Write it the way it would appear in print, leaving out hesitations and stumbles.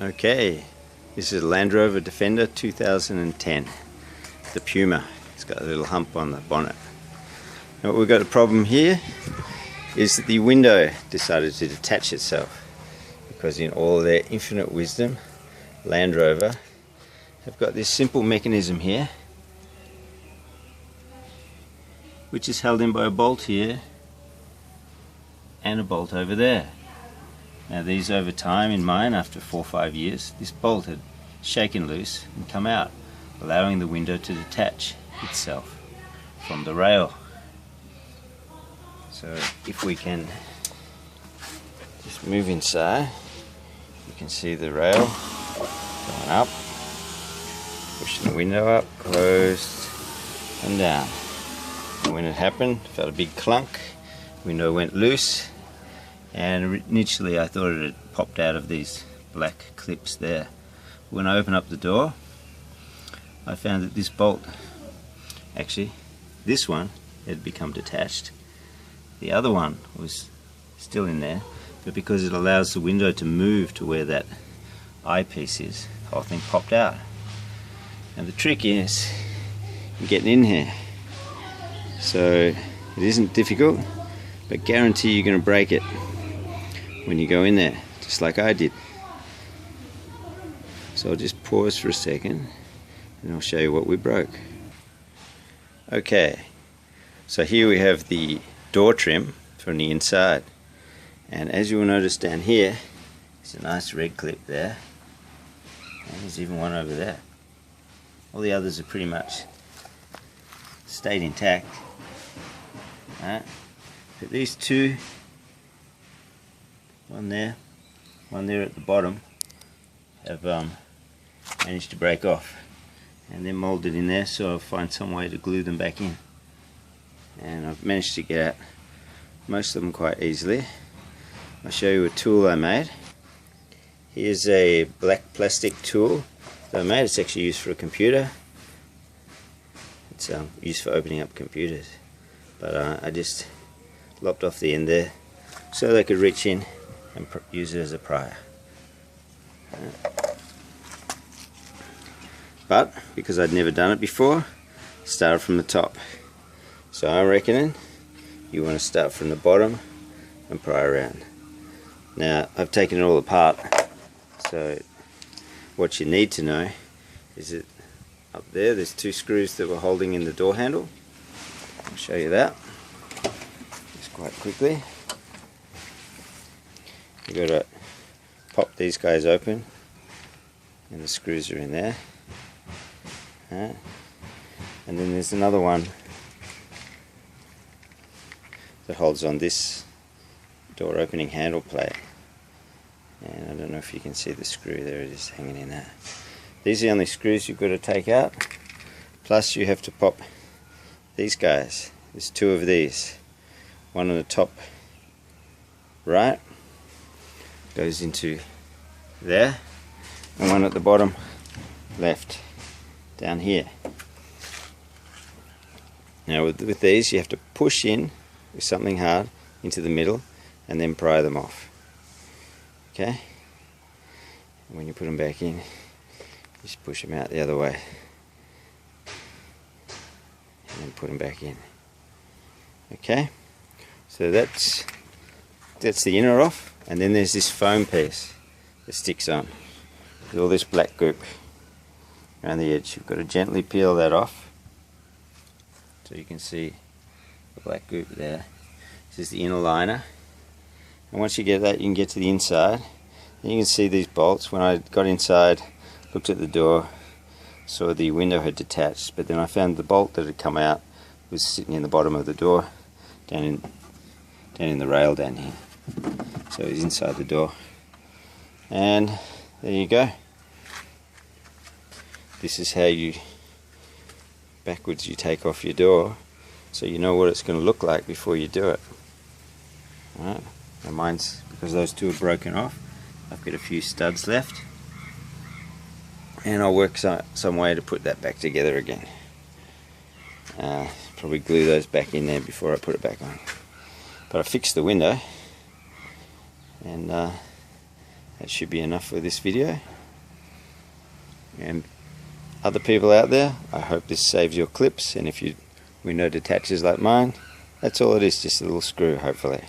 Okay, this is a Landrover Defender 2010, the Puma. It's got a little hump on the bonnet. Now what we've got a problem here is that the window decided to detach itself, because in all their infinite wisdom, Land Rover have got this simple mechanism here, which is held in by a bolt here and a bolt over there. Now these, over time, in mine, after 4 or 5 years, this bolt had shaken loose and come out, allowing the window to detach itself from the rail. So if we can just move inside, you can see the rail going up, pushing the window up, closed and down. And when it happened, felt a big clunk, window went loose, and initially I thought it had popped out of these black clips there. When I opened up the door, I found that this bolt, actually this one, had become detached. The other one was still in there, but because it allows the window to move to where that eyepiece is, the whole thing popped out. And the trick is getting in here. So it isn't difficult, but guarantee you're going to break it when you go in there, just like I did. So I'll just pause for a second and I'll show you what we broke. Okay, so here we have the door trim from the inside, and as you will notice down here, there's a nice red clip there, and there's even one over there. All the others are pretty much stayed intact. Right. But these two, one there at the bottom, have managed to break off, and they're moulded in there, so I'll find some way to glue them back in. And I've managed to get out most of them quite easily. I'll show you a tool I made. Here's a black plastic tool that I made. It's actually used for a computer. It's used for opening up computers. But I just lopped off the end there so they could reach in and use it as a pry. But because I'd never done it before, I started from the top. So I'm reckoning you want to start from the bottom and pry around. Now I've taken it all apart, so what you need to know is that up there's 2 screws that were holding in the door handle. I'll show you that just quite quickly. You've got to pop these guys open, and the screws are in there. And then there's another one that holds on this door opening handle plate, and I don't know if you can see the screw. There it is, hanging in there. These are the only screws you've got to take out, plus you have to pop these guys. There's 2 of these, one on the top right goes into there, and one at the bottom left down here. Now with these you have to push in with something hard into the middle and then pry them off. Okay? And when you put them back in, just push them out the other way and then put them back in. Okay? So that's the inner off, and then there's this foam piece that sticks on with all this black goop around the edge. You've got to gently peel that off so you can see the black goop there. This is the inner liner, and once you get that, you can get to the inside, and you can see these bolts. When I got inside, looked at the door, saw the window had detached, but then I found the bolt that had come out was sitting in the bottom of the door, down in the rail down here. So it's inside the door, and there you go. This is how you take off your door, so you know what it's going to look like before you do it. Alright, and mine's, because those 2 are broken off, I've got a few studs left, and I'll work some way to put that back together again. Probably glue those back in there before I put it back on. But I fixed the window, and That should be enough for this video. And other people out there, I hope this saves your clips, and if your window detaches like mine, that's all it is, just a little screw hopefully.